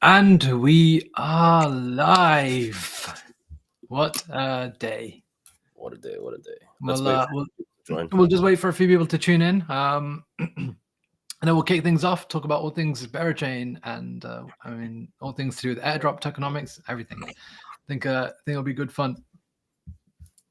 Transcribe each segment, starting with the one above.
And we are live. What a day. What a day. We'll just wait for a few people to tune in. And then we'll kick things off, talk about all things Berachain and all things to do with airdrop, tokenomics, everything. I think it'll be good fun.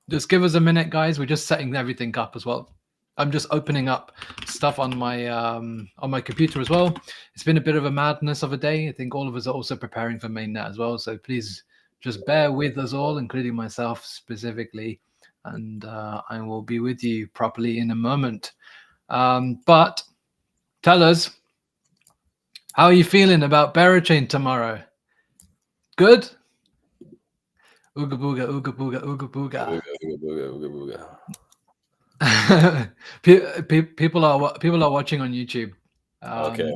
Just give us a minute, guys. We're just setting everything up as well. I'm just opening up stuff on my computer as well. It's been a bit of a madness of a day. I think all of us are also preparing for mainnet as well. So please just bear with us all, including myself specifically. And I will be with you properly in a moment. But tell us, how are you feeling about Berachain tomorrow? Good? Ooga booga, ooga booga, ooga booga. People are watching on YouTube. Okay.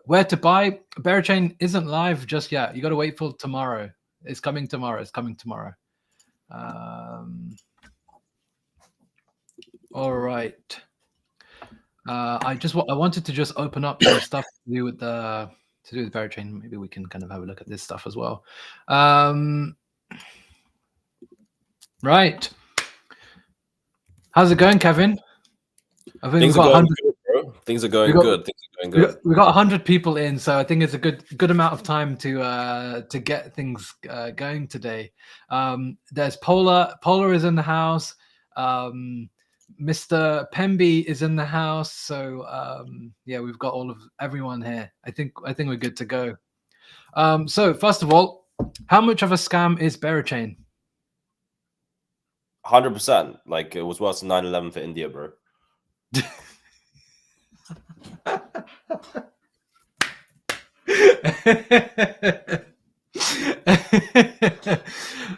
Where to buy? Berachain isn't live just yet. You got to wait for tomorrow. It's coming tomorrow. All right. I wanted to just open up some stuff to do with Berachain. Maybe we can kind of have a look at this stuff as well. Right. How's it going, Kevin? I think things are going good, bro. Things are going good. We got 100 people in, so I think it's a good amount of time to get things going today. There's Polar. Polar is in the house. Mr. Pemby is in the house. So yeah, we've got everyone here. I think we're good to go. So first of all, how much of a scam is Berachain? 100%. Like, it was worse than 9/11 for India, bro.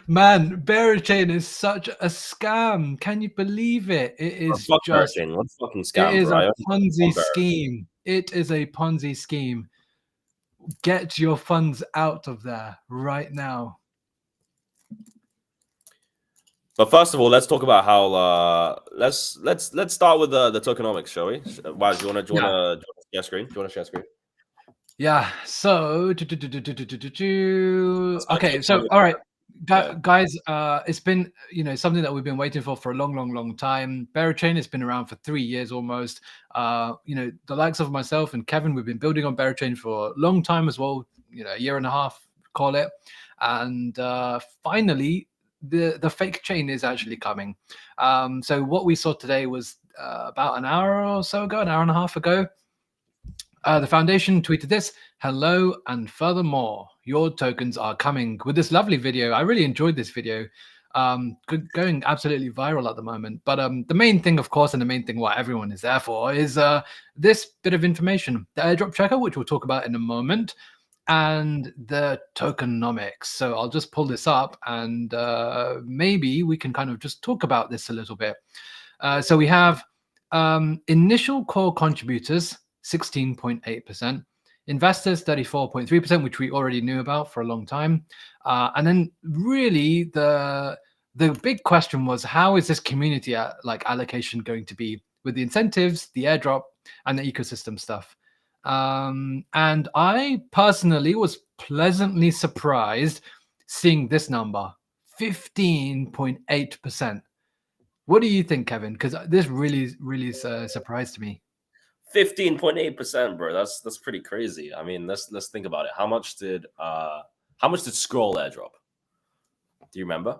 Man, Berachain is such a scam. Can you believe it? It is just Berachain. What a fucking scam, it is bro. a Ponzi scheme. It is a Ponzi scheme. Get your funds out of there right now. But first of all, let's talk about how let's start with the tokenomics, shall we? Wow, do you want to share screen? Do you want to share screen? Yeah. So okay. So all right, guys. It's been something that we've been waiting for a long time. Berachain has been around for 3 years almost. The likes of myself and Kevin, we've been building on Berachain for a long time as well. A year and a half, call it. And finally, the fake chain is actually coming. So what we saw today was about an hour or so ago, an hour and a half ago. The foundation tweeted this: "Hello, and furthermore, your tokens are coming," with this lovely video. I really enjoyed this video. Going absolutely viral at the moment. But the main thing, of course, and the main thing what everyone is there for is this bit of information: the airdrop checker, which we'll talk about in a moment, and the tokenomics. So I'll just pull this up and maybe we can kind of just talk about this a little bit. So we have initial core contributors, 16.8%, investors, 34.3%, which we already knew about for a long time. And then really the big question was, how is this community allocation going to be with the incentives, the airdrop, and the ecosystem stuff? And I personally was pleasantly surprised seeing this number, 15.8%. What do you think, Kevin? Because this really surprised me. 15.8%, bro. That's pretty crazy. I mean, let's think about it. How much did Scroll airdrop? Do you remember?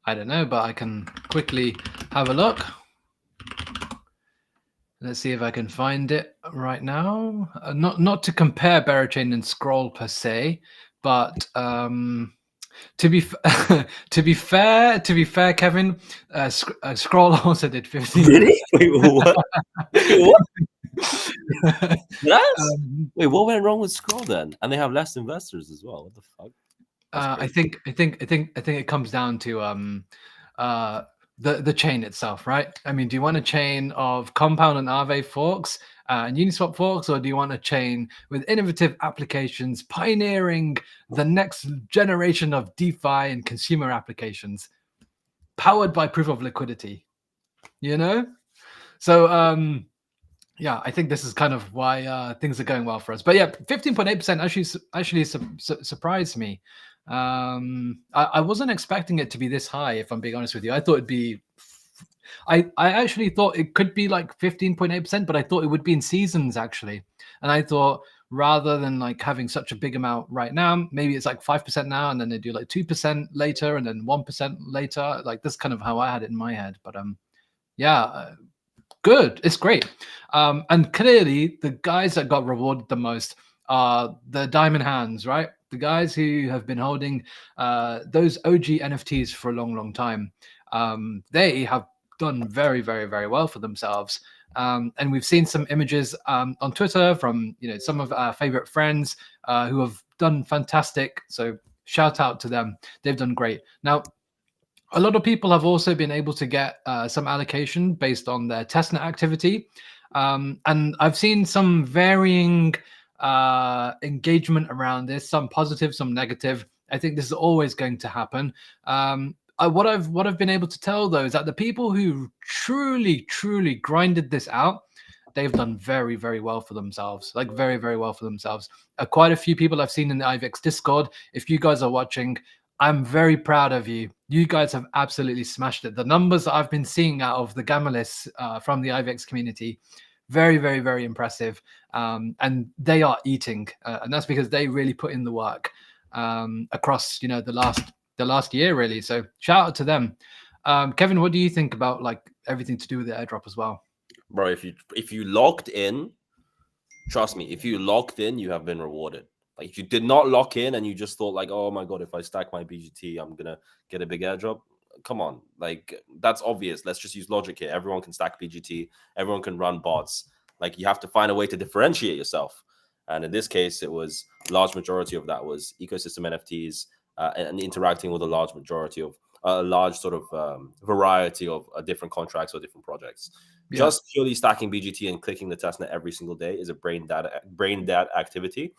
I don't know, but I can quickly have a look. Let's see if I can find it right now. Not to compare Berachain and Scroll per se, but to be fair, Kevin, Scroll also did 15. Really? Wait, what? What? Wait, what went wrong with Scroll then? And they have less investors as well. What the fuck? I think it comes down to the chain itself, right? I mean, do you want a chain of Compound and Aave forks and Uniswap forks, or do you want a chain with innovative applications pioneering the next generation of DeFi and consumer applications, powered by proof of liquidity? So Yeah, I think this is kind of why things are going well for us. But yeah, 15.8% actually surprised me. I wasn't expecting it to be this high, if I'm being honest with you. I thought it'd be, I actually thought it could be like 15.8%, but I thought it would be in seasons actually. And I thought rather than like having such a big amount right now, maybe it's like 5% now, and then they do like 2% later, and then 1% later. Like that's kind of how I had it in my head. But yeah, good. It's great. And clearly, the guys that got rewarded the most are the diamond hands, right? The guys who have been holding those OG NFTs for a long, long time. They have done very, very, very well for themselves. And we've seen some images on Twitter from some of our favorite friends who have done fantastic. So shout out to them. They've done great. Now, a lot of people have also been able to get some allocation based on their testnet activity. And I've seen some varying engagement around this, some positive, some negative. I think this is always going to happen. What I've been able to tell though is that the people who truly grinded this out, they've done very, very well for themselves, like very, very well for themselves. Quite a few people I've seen in the IVEX Discord. If you guys are watching, I'm very proud of you. You guys have absolutely smashed it. The numbers that I've been seeing out of the Gamalists from the IVEX community, very, very, very impressive. And they are eating, and that's because they really put in the work across, the last year, really. So shout out to them. Kevin, what do you think about like everything to do with the airdrop as well? Bro, if you locked in, trust me, if you locked in, you have been rewarded. Like if you did not lock in and you just thought like, oh my god, if I stack my BGT, I'm gonna get a big airdrop. Come on, like that's obvious. Let's just use logic here. Everyone can stack BGT. Everyone can run bots. Like you have to find a way to differentiate yourself. And in this case, it was large majority of that was ecosystem NFTs and interacting with a large majority of a large sort of variety of different contracts or different projects. Yeah. Just purely stacking BGT and clicking the testnet every single day is a brain dead activity.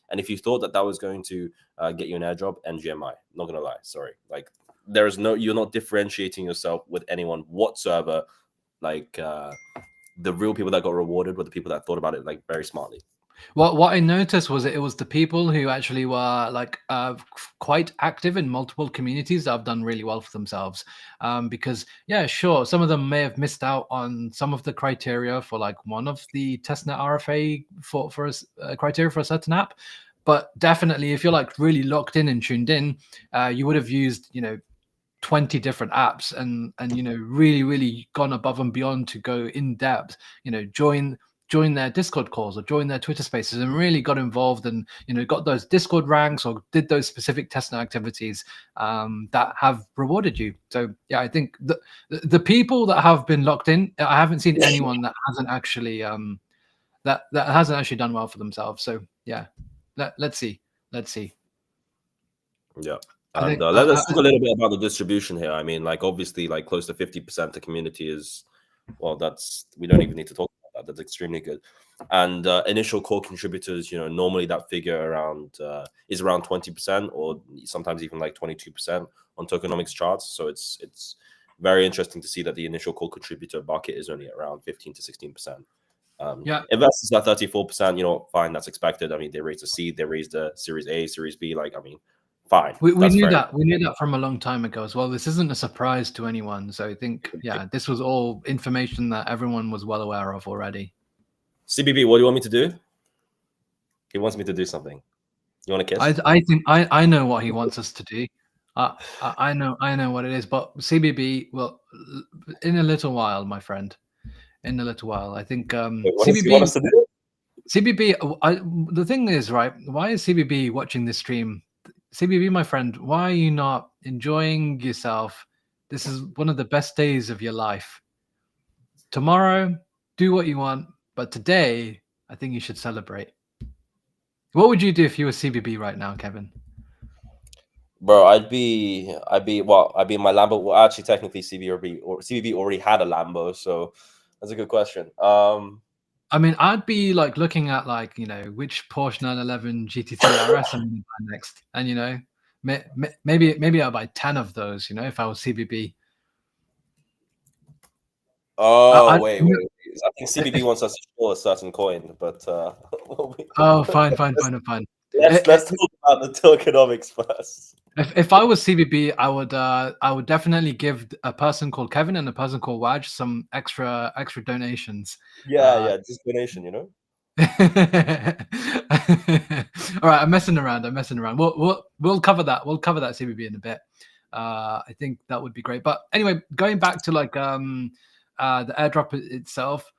And if you thought that was going to get you an airdrop, NGMI, not gonna lie, sorry. Like you're not differentiating yourself with anyone whatsoever. Like the real people that got rewarded were the people that thought about it like very smartly. What I noticed was it was the people who actually were like quite active in multiple communities that have done really well for themselves. Because yeah, sure, some of them may have missed out on some of the criteria for like one of the testnet RFA for a criteria for a certain app. But definitely, if you're like really locked in and tuned in, you would have used 20 different apps and really gone above and beyond to go in depth, join their Discord calls or join their Twitter spaces and really got involved and got those Discord ranks or did those specific testnet activities that have rewarded you. So yeah, I think the people that have been locked in, I haven't seen anyone that hasn't actually that hasn't actually done well for themselves. So yeah, let's see. Yeah. And let's talk a little bit about the distribution here. I mean, like obviously, like close to 50% the community is, well, we don't even need to talk about that. That's extremely good. And initial core contributors, normally that figure is around 20% or sometimes even like 22% on tokenomics charts. So it's very interesting to see that the initial core contributor bucket is only around 15 to 16%. Yeah, investors are 34%, fine, that's expected. I mean, they raised a seed, they raised a series A, series B, like, I mean, fine. We knew that. We knew that from a long time ago as well. This isn't a surprise to anyone. So I think, yeah, this was all information that everyone was well aware of already. CBB, what do you want me to do? He wants me to do something. You want to kiss? I think I know what he wants us to do. I know what it is. But CBB, well, in a little while, my friend, in a little while. I think What does he want us to do? CBB. The thing is, right? Why is CBB watching this stream? CBB, my friend, why are you not enjoying yourself? This is one of the best days of your life. Tomorrow, do what you want, but today, I think you should celebrate. What would you do if you were CBB right now, Kevin? Bro, I'd be in my Lambo. Well, actually, technically, CBB already had a Lambo, so that's a good question. I mean, I'd be like looking at like which Porsche 911 GT3 RS I'm going to buy next, and maybe I'll buy 10 of those. If I was CBB. Oh, wait. I think CBB wants us to show a certain coin, but Oh, fine. let's talk about the tokenomics first. If I was CBB, I would definitely give a person called Kevin and a person called Waj some extra donations. Yeah, just donation, you know. All right, I'm messing around. We'll cover that. We'll cover that CBB in a bit. I think that would be great. But anyway, going back to like the airdrop itself.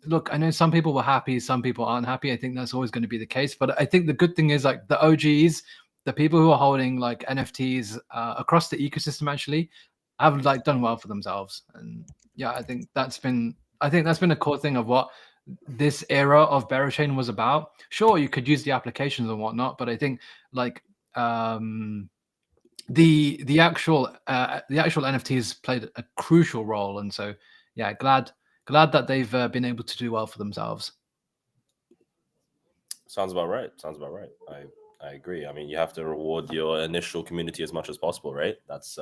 Look, I know some people were happy, some people aren't happy. I think that's always going to be the case. But I think the good thing is like the OGs, the people who are holding like NFTs across the ecosystem actually have like done well for themselves. And yeah, I think that's been a core thing of what this era of Berachain was about. Sure, you could use the applications and whatnot, but I think like the actual NFTs played a crucial role. And so yeah, glad that they've been able to do well for themselves. Sounds about right. I agree. I mean, you have to reward your initial community as much as possible, right? That's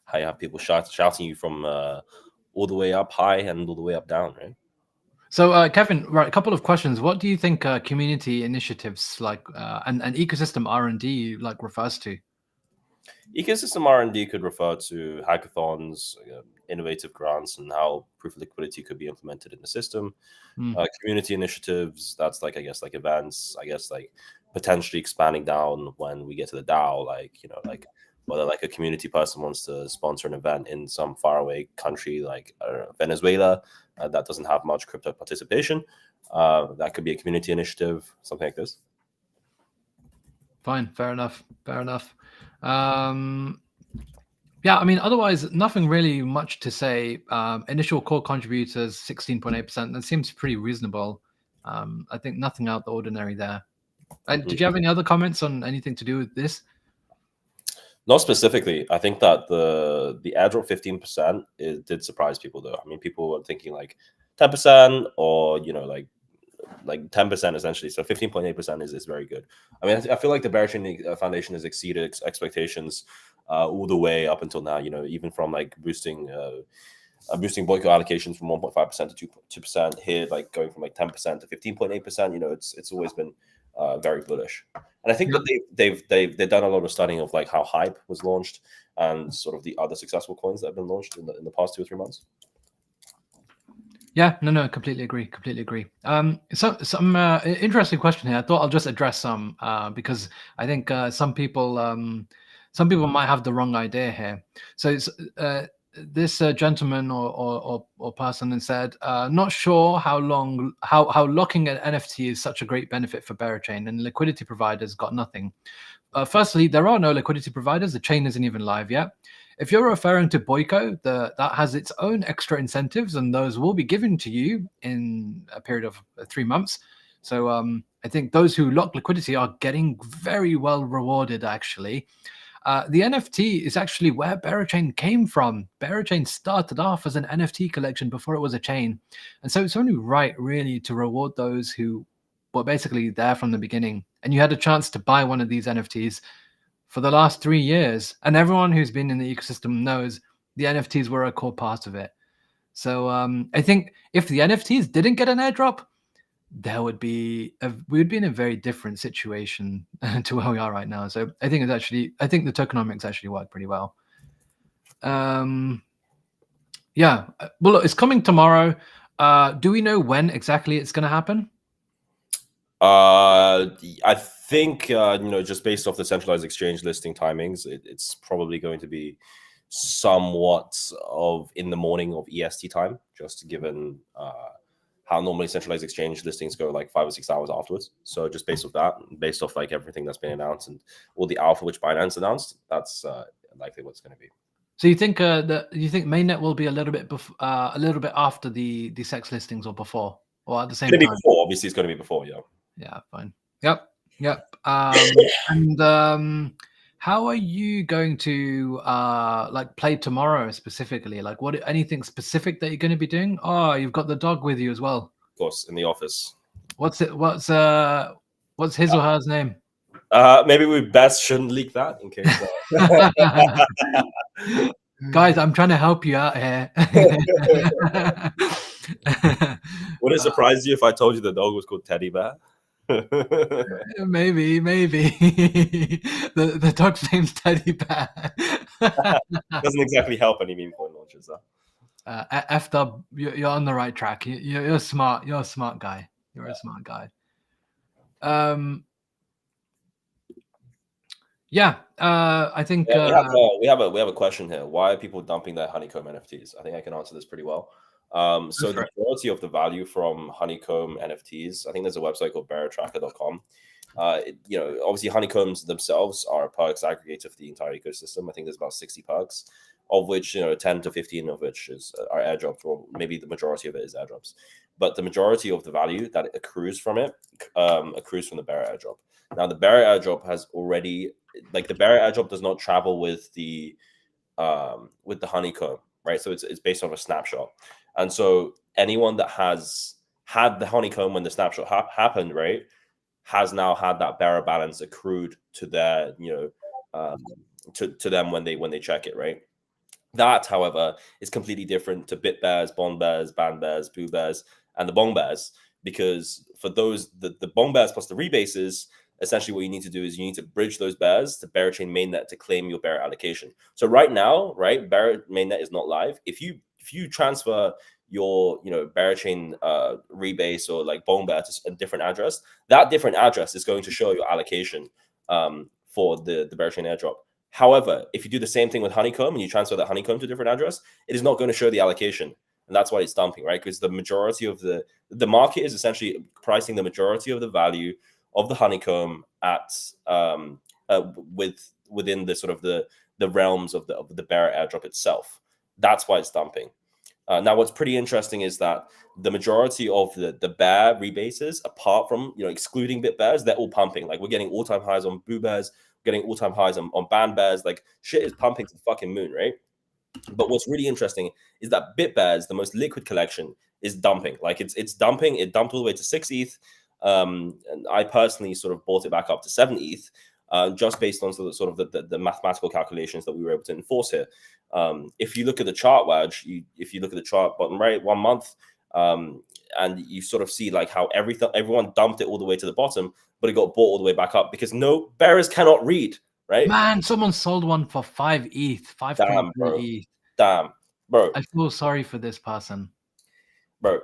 how you have people shouting you from all the way up high and all the way up down, right? So, Kevin, right, a couple of questions. What do you think community initiatives like and ecosystem R&D like refers to? Ecosystem R&D could refer to hackathons, innovative grants, and how proof of liquidity could be implemented in the system. Community initiatives, that's like, I guess, like events, I guess, like potentially expanding down when we get to the DAO, like, you know, like whether like a community person wants to sponsor an event in some faraway country like Venezuela that doesn't have much crypto participation. That could be a community initiative, something like this. Fine, fair enough. Yeah, I mean, otherwise, nothing really much to say. Initial core contributors, 16.8%. That seems pretty reasonable. I think nothing out of the ordinary there. And did you have any other comments on anything to do with this? Not specifically. I think that the airdrop 15% did surprise people, though. I mean, people were thinking like 10% or, you know, like 10% essentially. So 15.8% is very good. I mean, I feel like the Berachain Foundation has exceeded expectations all the way up until now. You know, even from like boosting Boyko allocations from 1.5% to 2% here, like going from like 10% to 15.8%. You know, it's always been very bullish. And I think that they've done a lot of studying of like how Hype was launched and sort of the other successful coins that have been launched in the past 2 or 3 months. Yeah, no, completely agree. So some interesting question here. I thought I'll just address some because I think some people might have the wrong idea here. So this gentleman or person said, not sure how locking an NFT is such a great benefit for Berachain, and liquidity providers got nothing. Firstly, there are no liquidity providers. The chain isn't even live yet. If you're referring to Boyko, that has its own extra incentives, and those will be given to you in a period of 3 months. So I think those who lock liquidity are getting very well rewarded, actually. The NFT is actually where Berachain came from. Berachain started off as an NFT collection before it was a chain. And so it's only right, really, to reward those who were basically there from the beginning. And you had a chance to buy one of these NFTs for the last 3 years. And everyone who's been in the ecosystem knows the NFTs were a core part of it. So I think if the NFTs didn't get an airdrop, we'd be in a very different situation to where we are right now. So I think the tokenomics actually work pretty well. Yeah, well, look, it's coming tomorrow. Do we know when exactly it's going to happen? I think you know, just based off the centralized exchange listing timings, it's probably going to be somewhat of in the morning of EST time, just given how normally centralized exchange listings go like 5 or 6 hours afterwards. So just based off that, based off like everything that's been announced and all the alpha which Binance announced, that's likely what's going to be. So you think mainnet will be a little bit after the SEX listings or before, or at the same time? Before, obviously, it's going to be before. Yeah, fine. Yep. And how are you going to like play tomorrow specifically? Like, anything specific that you're going to be doing? Oh, you've got the dog with you as well. Of course, in the office. What's his or hers name? Maybe we best shouldn't leak that in case. Guys, I'm trying to help you out here. Would it surprise you if I told you the dog was called Teddy Bear? Maybe the dog's name's Teddy Bear. Doesn't exactly help any meme coin launches, though. Effed up, you're on the right track. You're smart. You're a smart guy. You're a smart guy. Yeah, I think we have a question here. Why are people dumping their Honeycomb NFTs? I think I can answer this pretty well. So the majority of the value from Honeycomb NFTs, I think there's a website called Berachain.com. Obviously Honeycombs themselves are a perks aggregator for the entire ecosystem. I think there's about 60 perks, of which 10 to 15 of which are airdrops, or maybe the majority of it is airdrops. But the majority of the value that accrues from it accrues from the Bear airdrop. Now the Bear airdrop has already, like, the Bear airdrop does not travel with the Honeycomb, right? So it's based on a snapshot. And so anyone that has had the Honeycomb when the snapshot happened, right, has now had that bearer balance accrued to their, to them when they check it, right? That, however, is completely different to Bit Bears, Bond Bears, Band Bears, Boo Bears, and the Bong Bears, because for those, the Bong Bears plus the rebases, essentially what you need to do is you need to bridge those bears to Berachain mainnet to claim your bear allocation. So right now, right, Bear mainnet is not live. If you transfer your Berachain rebase or like Bone Bear to a different address, that different address is going to show your allocation for the Berachain airdrop. However, if you do the same thing with Honeycomb and you transfer that Honeycomb to a different address, it is not going to show the allocation. And that's why it's dumping, right? Because the majority of the market is essentially pricing the majority of the value of the Honeycomb at within the sort of the realms of the Bear airdrop itself. That's why it's dumping. Now, what's pretty interesting is that the majority of the Bear rebases, apart from excluding Bit Bears, they're all pumping. Like, we're getting all-time highs on Boo Bears, getting all-time highs on Band Bears. Like, shit is pumping to the fucking moon, right? But what's really interesting is that Bit Bears, the most liquid collection, is dumping. Like, it's dumping. It dumped all the way to 6 ETH. And I personally sort of bought it back up to 7 ETH, just based on sort of the mathematical calculations that we were able to enforce here. If you look at the chart, Waj, if you look at the chart bottom right, 1 month, and you sort of see like how everyone dumped it all the way to the bottom, but it got bought all the way back up because no bearers cannot read, right? Man, someone sold one for 5 ETH, 5.3 ETH. Damn, bro. I feel sorry for this person. Bro,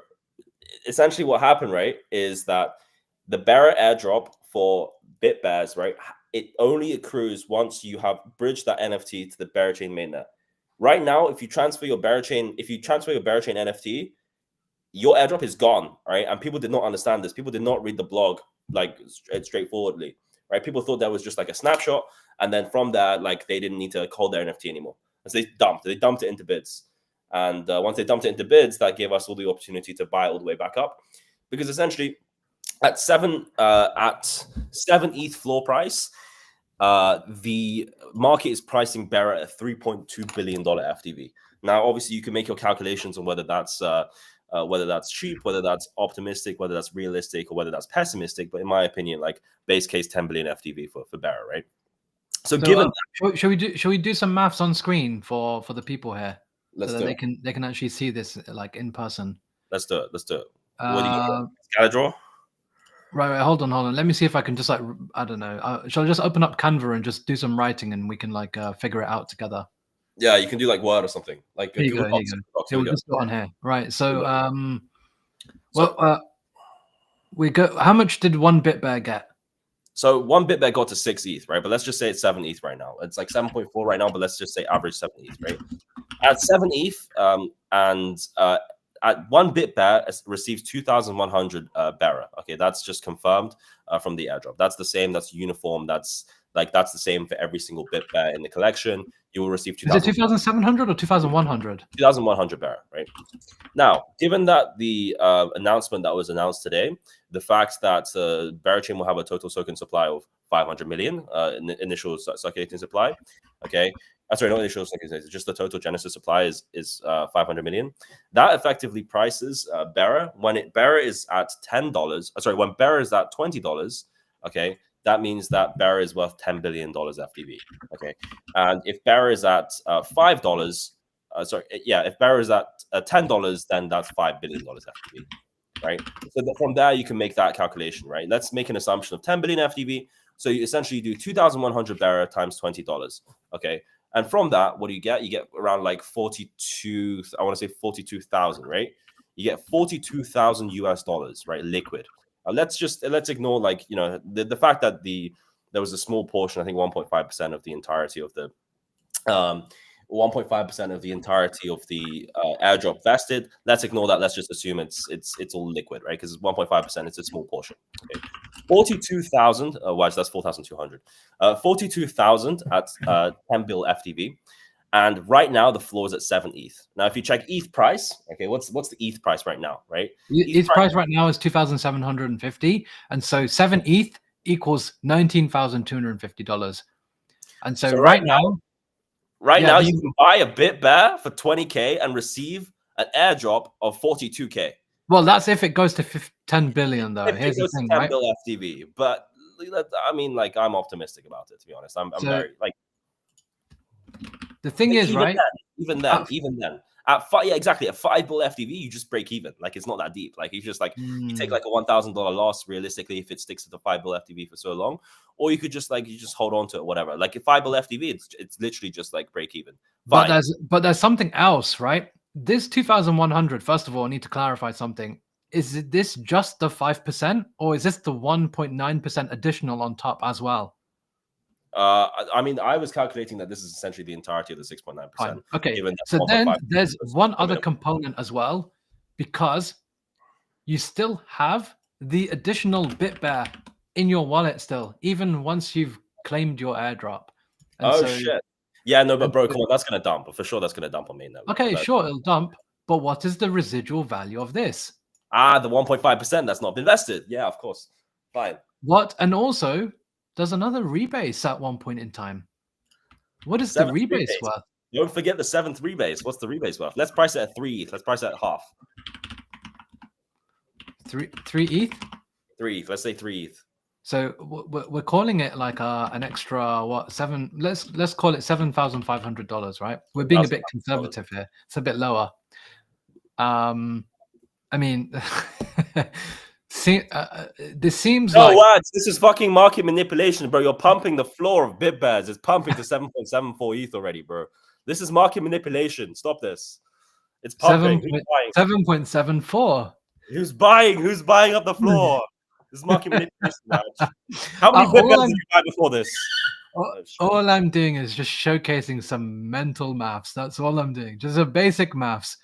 essentially what happened, right, is that the bearer airdrop for Bit Bears, right, it only accrues once you have bridged that NFT to the Berachain mainnet. Right now, if you transfer your Berachain NFT, your airdrop is gone, right? And people did not understand this. People did not read the blog like straightforwardly, right? People thought that was just like a snapshot, and then from that, like, they didn't need to hold their NFT anymore. So they dumped it into bids. And once they dumped it into bids, that gave us all the opportunity to buy all the way back up, because essentially at 7 ETH floor price, the market is pricing Bearer at a $3.2 billion FTV. Now, obviously, you can make your calculations on whether that's cheap, whether that's optimistic, whether that's realistic, or whether that's pessimistic. But in my opinion, like, base case 10 billion FTV for Bearer, right? So given that, should we do some maths on screen for the people here, so that they can actually see this like in person? Let's do it. What do you get? Scatter draw? Right, hold on. Let me see if I can just, like, I don't know. Shall I just open up Canva and just do some writing, and we can like figure it out together? Yeah, you can do like Word or something. Like here you go. We'll just go on here. Right. So we go. How much did 1 Bit Bear get? So 1 Bit Bear got to 6 ETH, right? But let's just say it's 7 ETH right now. It's like 7.4 right now, but let's just say average 7 ETH, right? At 7 ETH, at 1 Bit Bear receives 2,100 bearer. Okay, that's just confirmed from the airdrop. That's the same. That's uniform. That's the same for every single Bit Bear in the collection. You will receive 2,000. Is it 2,700 or 2,100? 2,100 bearer, right? Now, given that the announcement that was announced today, the fact that Berachain will have a total token supply of 500 million in the initial circulating supply, okay. Sorry, not initial circulating, just the total Genesis supply is 500 million. That effectively prices Bearer when Bearer is at $10. Sorry, when Bearer is at $20, okay. That means that Bearer is worth $10 billion FTV. Okay, and if Bearer is at $5, sorry, yeah, if Bear is at $10, then that's $5 billion FTV, right? So from there, you can make that calculation, right? Let's make an assumption of 10 billion FTV. So you essentially do 2,100 Bear times $20, okay? And from that, what do you get? You get around like 42, I want to say 42,000, right? You get 42,000 US dollars, right? Liquid. Let's ignore like, you know, the fact that there was a small portion, I think 1.5% of the entirety of the 1.5% of the entirety of the airdrop vested. Let's ignore that. Let's just assume it's all liquid, right? Because 1.5%, it's a small portion. Okay. 42,000. Well, that's 4,200. 42,000 at 10 bill FTV. And right now the floor is at 7 ETH. Now, if you check ETH price, okay, what's the ETH price right now, right? ETH price right now is 2,750, and so 7 ETH equals $19,250. And so right now, you can buy a Bit Bear for 20K and receive an airdrop of 42K. Well, that's if it goes to 10 billion, though. If here's it goes the thing, to 10 right? bill FTV, but I mean, like, I'm optimistic about it, to be honest. I'm very like. The thing is, right? Even then, at five, yeah, exactly. At 5 bill FTV, you just break even. Like, it's not that deep. Like, you just like you take like a $1,000 loss realistically if it sticks to the 5 bill FTV for so long, or you could just hold on to it, whatever. Like, if 5 bill FTV, it's literally just like break even. Fine. But there's something else, right? This 2,100. First of all, I need to clarify something. Is this just the 5%, or is this the 1.9% additional on top as well? I mean, I was calculating that this is essentially the entirety of the 6.9%. Okay, so then there's one other component as well, because you still have the additional Bit Bear in your wallet still, even once you've claimed your airdrop. And shit. Yeah, no, but bro, come on, that's going to dump. For sure, that's going to dump on mainnet. Okay, sure, it'll dump. But what is the residual value of this? The 1.5% that's not been vested. Yeah, of course. Fine. What? And also, there's another rebase at one point in time. What is the rebase worth? Don't forget the 7th rebase. What's the rebase worth? Let's price it at 3 ETH. Let's price it at half. 3 ETH? 3 ETH. Let's say 3 ETH. So we're calling it like an extra what? Let's call it $7,500, right? We're being a bit conservative here. It's a bit lower. I mean, this seems like what? This is fucking market manipulation, bro. You're pumping the floor of Bit Bears. It's pumping to 7.74 ETH already, bro. This is market manipulation. Stop this. It's pumping. 7.74. Who's buying? Who's buying up the floor? This is market manipulation, match. How many Bit Bears did you buy before this? All I'm doing is just showcasing some mental maths. That's all I'm doing. Just a basic maths.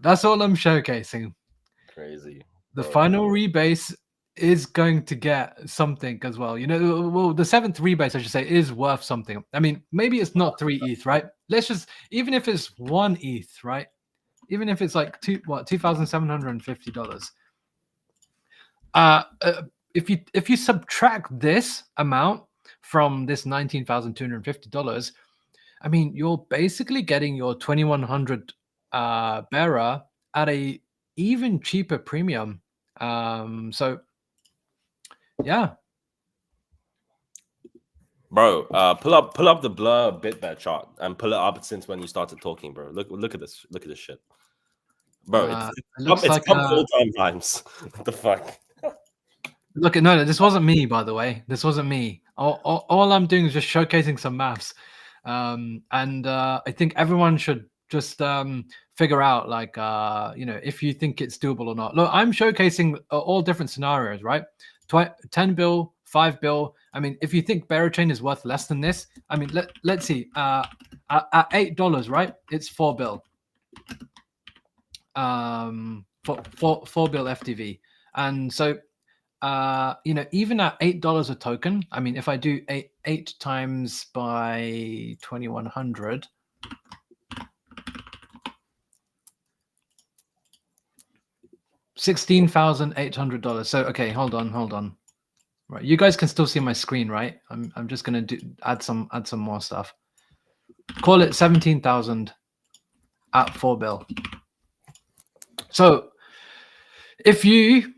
That's all I'm showcasing. Crazy. The final rebase is going to get something as well. You know, well, the 7th rebase, I should say, is worth something. I mean, maybe it's not 3 ETH, right? Let's just, even if it's 1 ETH, right? Even if it's like $2,750. If you subtract this amount from this $19,250, I mean, you're basically getting your 2,100 bearer at a even cheaper premium. So yeah, bro, pull up the Blur Bit Bear chart and pull it up since when you started talking, bro. Look at this shit, bro. It's like all-time times. What the fuck? Look, no, this wasn't me, by the way. This wasn't me. All I'm doing is just showcasing some maths, and I think everyone should just figure out, like, you know, if you think it's doable or not. Look, I'm showcasing all different scenarios, right? 10 bill, 5 bill. I mean, if you think Berachain is worth less than this, I mean, let's see. At $8, right? It's 4 bill. For 4 bill FTV, and so you know, even at $8 a token, I mean, if I do 8 times by 2,100. $16,800. So okay, hold on. Right, you guys can still see my screen, right? I'm just gonna add some more stuff. Call it 17,000 at 4 bill. So if you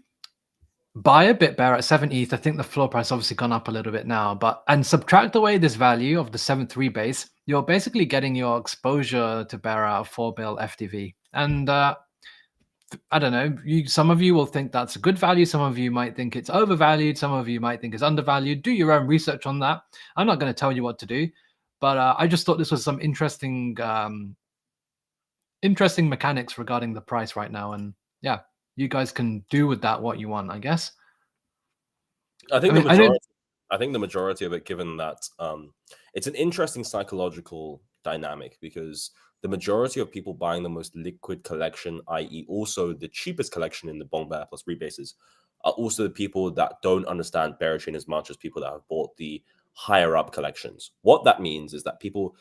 buy a Bit Bear at 7 ETH, I think the floor price obviously gone up a little bit now, and subtract away this value of the 7th rebase, you're basically getting your exposure to bear out of 4 bill FTV. And I don't know, some of you will think that's a good value. Some of you might think it's overvalued. Some of you might think it's undervalued. Do your own research on that. I'm not going to tell you what to do, but I just thought this was some interesting mechanics regarding the price right now. And yeah, you guys can do with that what you want, I guess. I think I mean, I didn't. I think the majority of it, given that it's an interesting psychological dynamic, because the majority of people buying the most liquid collection, i.e., also the cheapest collection in the Bong Bear plus rebases, are also the people that don't understand Berachain as much as people that have bought the higher up collections. What that means is that people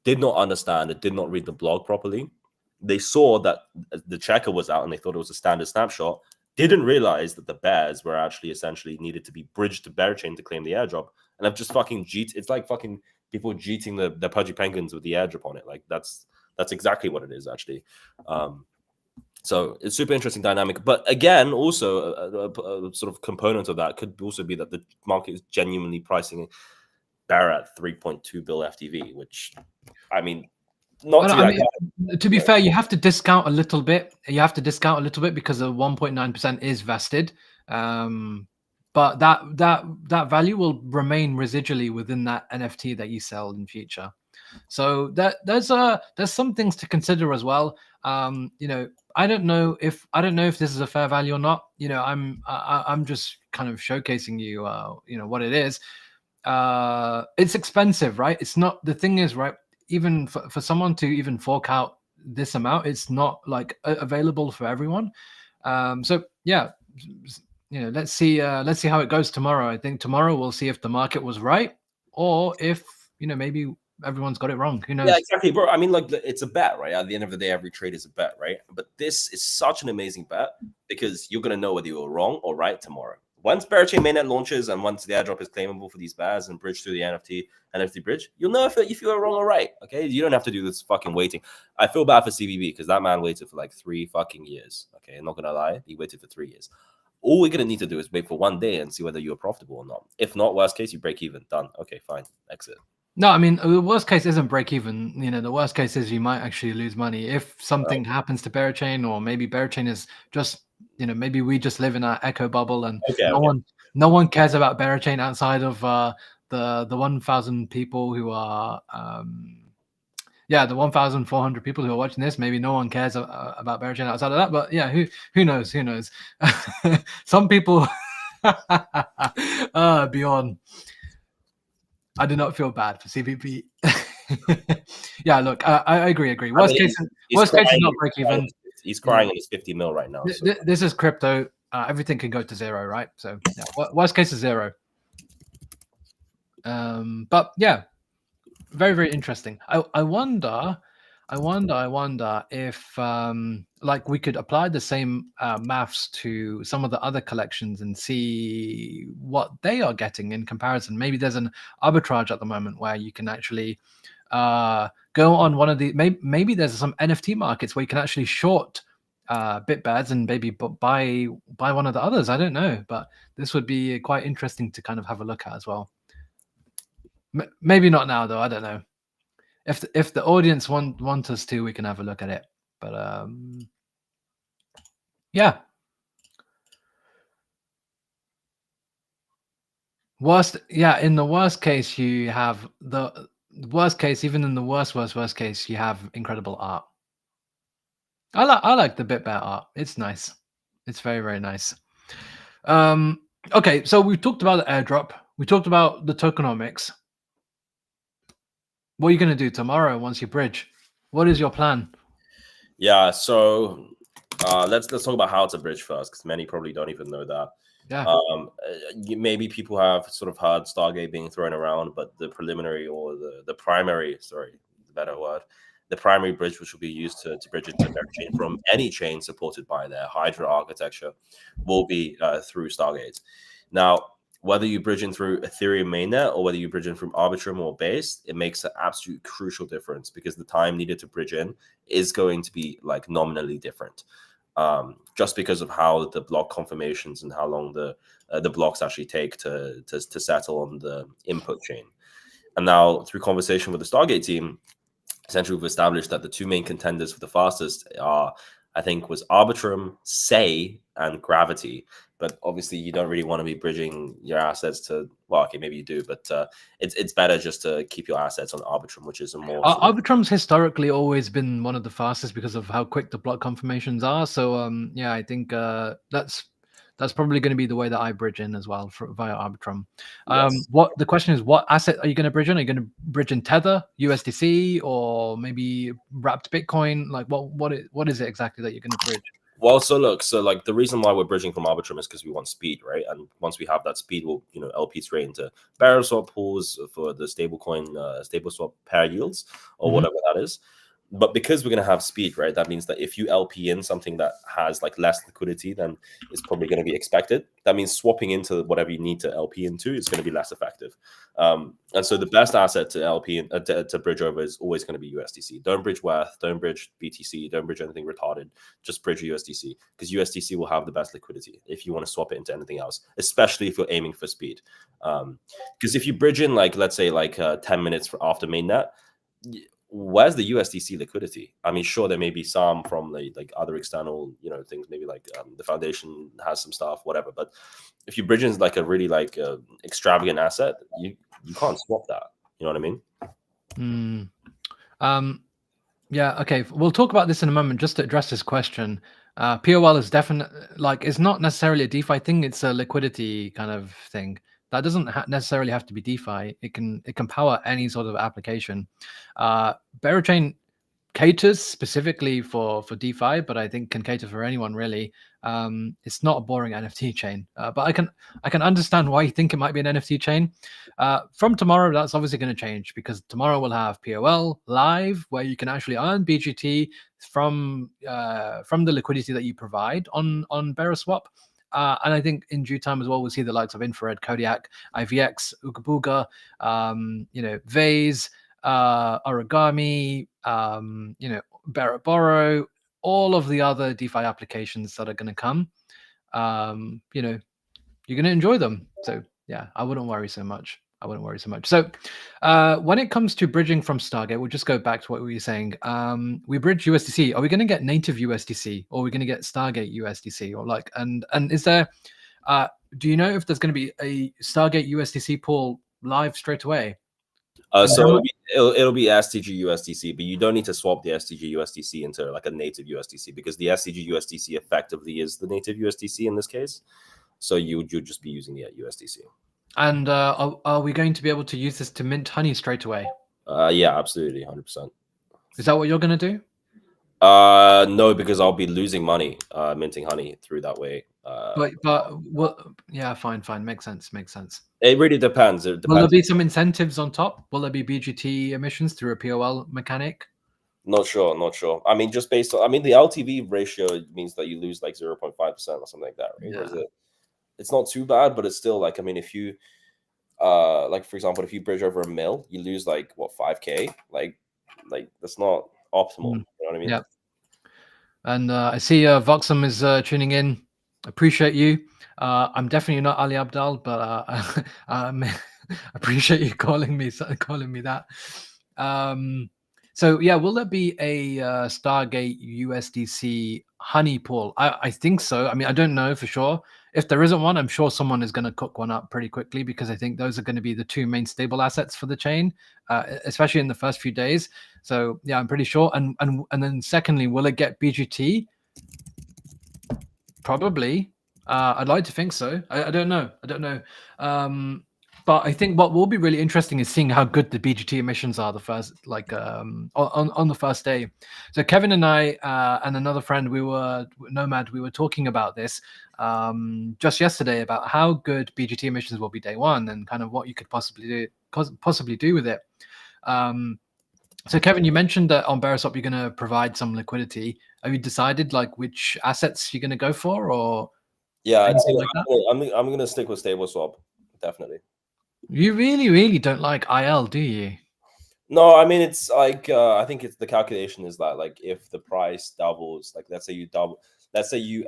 did not understand and did not read the blog properly. They saw that the checker was out and they thought it was a standard snapshot, didn't realize that the bears were actually essentially needed to be bridged to Berachain to claim the airdrop, and I've just fucking it's like fucking people cheating the pudgy penguins with the airdrop on it. Like that's exactly what it is actually. So it's super interesting dynamic. But again, also a sort of component of that could also be that the market is genuinely pricing bear at 3.2 bill FTV, which I mean, not to be like that. To be fair, you have to discount a little bit. You have to discount a little bit because the 1.9% is vested. But that value will remain residually within that NFT that you sell in future. So there's some things to consider as well. You know, I don't know if this is a fair value or not. You know, I'm just kind of showcasing you you know what it is. It's expensive, right? It's not, the thing is, right, even for someone to even fork out this amount, it's not like available for everyone. So yeah, you know, let's see how it goes tomorrow. I think tomorrow we'll see if the market was right, or if, you know, maybe everyone's got it wrong. Who knows? Yeah, exactly, bro. I mean, like, it's a bet, right? At the end of the day, every trade is a bet, right? But this is such an amazing bet because you're gonna know whether you were wrong or right tomorrow. Once Berachain mainnet launches and once the airdrop is claimable for these bears and bridge through the NFT bridge, you'll know if you were wrong or right. Okay, you don't have to do this fucking waiting. I feel bad for CBB because that man waited for like 3 fucking years. Okay, I'm not gonna lie, he waited for 3 years. All we're gonna need to do is wait for 1 day and see whether you are profitable or not. If not, worst case, you break even. Done. Okay, fine. Exit. No, I mean, the worst case isn't break even. You know, the worst case is you might actually lose money if something happens to Berachain, or maybe Berachain is just, you know, maybe we just live in our echo bubble and no one cares about Berachain outside of the 1,000 people who are yeah, the 1,400 people who are watching this. Maybe no one cares about Berachain outside of that, but yeah, who knows? Who knows? Some people beyond. I do not feel bad for CBP. Yeah, look, I agree. Worst case is not break even. He's crying in his 50 mil right now. So. This is crypto. Everything can go to zero, right? So yeah, worst case is zero. But yeah, very, very interesting. I wonder if like we could apply the same maths to some of the other collections and see what they are getting in comparison. Maybe there's an arbitrage at the moment where you can actually go on one of the, maybe there's some NFT markets where you can actually short Bit Bears and maybe buy one of the others. I don't know, but this would be quite interesting to kind of have a look at as well. Maybe not now though. I don't know. If the audience want us to, we can have a look at it. But yeah. In the worst case, you have the worst case. Even in the worst case, you have incredible art. I like the Bit Bear art. It's nice. It's very, very nice. Okay, so we talked about the airdrop. We talked about the tokenomics. What are you going to do tomorrow once you bridge? What is your plan? Yeah, so let's talk about how to bridge first, because many probably don't even know that. Yeah. Maybe people have sort of heard Stargate being thrown around, but the preliminary or the primary, sorry, the better word, the primary bridge which will be used to bridge into Berachain from any chain supported by their Hydra architecture will be through Stargate. Now, whether you bridge in through Ethereum mainnet or whether you bridge in from Arbitrum or Base, it makes an absolute crucial difference because the time needed to bridge in is going to be like nominally different, just because of how the block confirmations and how long the blocks actually take to settle on the input chain. And now through conversation with the Stargate team, essentially we've established that the two main contenders for the fastest are, I think, was Arbitrum, Say, and Gravity. But obviously you don't really want to be bridging your assets to, well, okay, maybe you do, but it's better just to keep your assets on Arbitrum, which is a more Arbitrum's historically always been one of the fastest because of how quick the block confirmations are. So yeah, I think that's probably going to be the way that I bridge in as well via Arbitrum. Yes. What the question is, what asset are you going to bridge in? Are you going to bridge in Tether, USDC, or maybe wrapped Bitcoin? Like what is it exactly that you're going to bridge? Well, so look, so like the reason why we're bridging from Arbitrum is because we want speed, right? And once we have that speed, we'll LP straight into barrel swap pools for the stablecoin, stable swap pair yields or whatever that is. But because we're going to have speed, right? That means that if you LP in something that has like less liquidity than is probably going to be expected, that means swapping into whatever you need to LP into is going to be less effective. And so the best asset to LP to bridge over is always going to be USDC. Don't bridge WETH, don't bridge BTC, don't bridge anything retarded. Just bridge USDC because USDC will have the best liquidity if you want to swap it into anything else, especially if you're aiming for speed. Because if you bridge in like let's say like 10 minutes after mainnet, where's the USDC liquidity? I mean, sure, there may be some from the like other external, things. Maybe like the foundation has some stuff, whatever. But if you bridge in like a really like extravagant asset, you can't swap that. You know what I mean? Yeah. Okay. We'll talk about this in a moment. Just to address this question, POL is definitely it's not necessarily a DeFi thing. It's a liquidity kind of thing. That doesn't necessarily have to be DeFi. It can power any sort of application. Berachain caters specifically for DeFi, but I think can cater for anyone really. It's not a boring NFT chain, but I can understand why you think it might be an NFT chain. From tomorrow, that's obviously going to change because tomorrow we'll have POL live, where you can actually earn BGT from the liquidity that you provide on Bereswap. And I think in due time as well, we'll see the likes of Infrared, Kodiak, IVX, Ooga Booga, Vase, Origami, Barrett Borrow, all of the other DeFi applications that are going to come. You're going to enjoy them. So yeah, I wouldn't worry so much. So when it comes to bridging from Stargate, we'll just go back to what we were saying. We bridge USDC. Are we going to get native USDC, or are we going to get Stargate USDC, or like and is there? Do you know if there's going to be a Stargate USDC pool live straight away? So it'll be STG USDC, but you don't need to swap the STG USDC into like a native USDC because the STG USDC effectively is the native USDC in this case. So you'd just be using the USDC. And are we going to be able to use this to mint honey straight away? Yeah, absolutely, 100%. Is that what you're going to do? No, because I'll be losing money minting honey through that way. Yeah, fine, makes sense. It really depends. Will there be some incentives on top? Will there be BGT emissions through a POL mechanic? Not sure. I mean, just based on, the LTV ratio means that you lose like 0.5% or something like that, right? Yeah. It's not too bad, but it's still like, if you, like for example, if you bridge over $1 million, you lose like what, 5K? Like that's not optimal. You know what I mean? Yeah. And I see Voxum is tuning in. Appreciate you. I'm definitely not Ali Abdal, but I appreciate you calling me that. So yeah, will there be a Stargate USDC honey pool? I think so. I don't know for sure. If there isn't one, I'm sure someone is going to cook one up pretty quickly because I think those are going to be the two main stable assets for the chain, especially in the first few days. So yeah, I'm pretty sure. And then secondly, will it get BGT? Probably. I'd like to think so. I don't know. But I think what will be really interesting is seeing how good the BGT emissions are the first, on the first day. So Kevin and I and another friend, Nomad, we were talking about this just yesterday about how good BGT emissions will be day one and kind of what you could possibly do with it. So Kevin, you mentioned that on Bereswap you're going to provide some liquidity. Have you decided like which assets you're going to go for, or yeah, anything like that? I'm going to stick with stable swap, definitely. You really don't like IL, do you? No, it's like I think it's the calculation is that like if the price doubles, like let's say you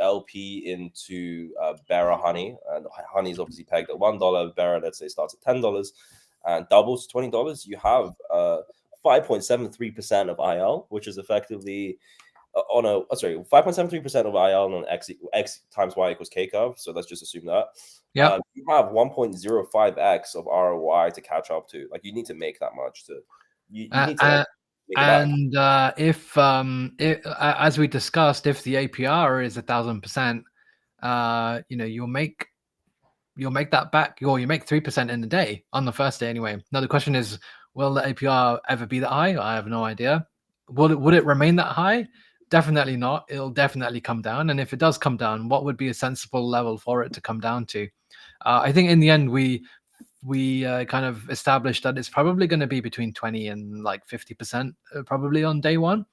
LP into Bera honey, and honey is obviously pegged at $1. Bera, let's say, starts at $10, and doubles to $20, you have 5.73% of IL, which is effectively on a 5.73% of IL on X times Y equals K curve. So let's just assume that. Yeah. You have 1.05x of ROI to catch up to. Like, you need to make that much to you need to like, make it back. And if as we discussed, if the APR is 1,000%, you know, you'll make that back, or you make 3% in a day on the first day anyway. Now the question is, will the APR ever be that high? I have no idea. Would it remain that high? Definitely not. It'll definitely come down. And if it does come down, what would be a sensible level for it to come down to? I think in the end we kind of established that it's probably going to be between 20 and like 50% probably on day one,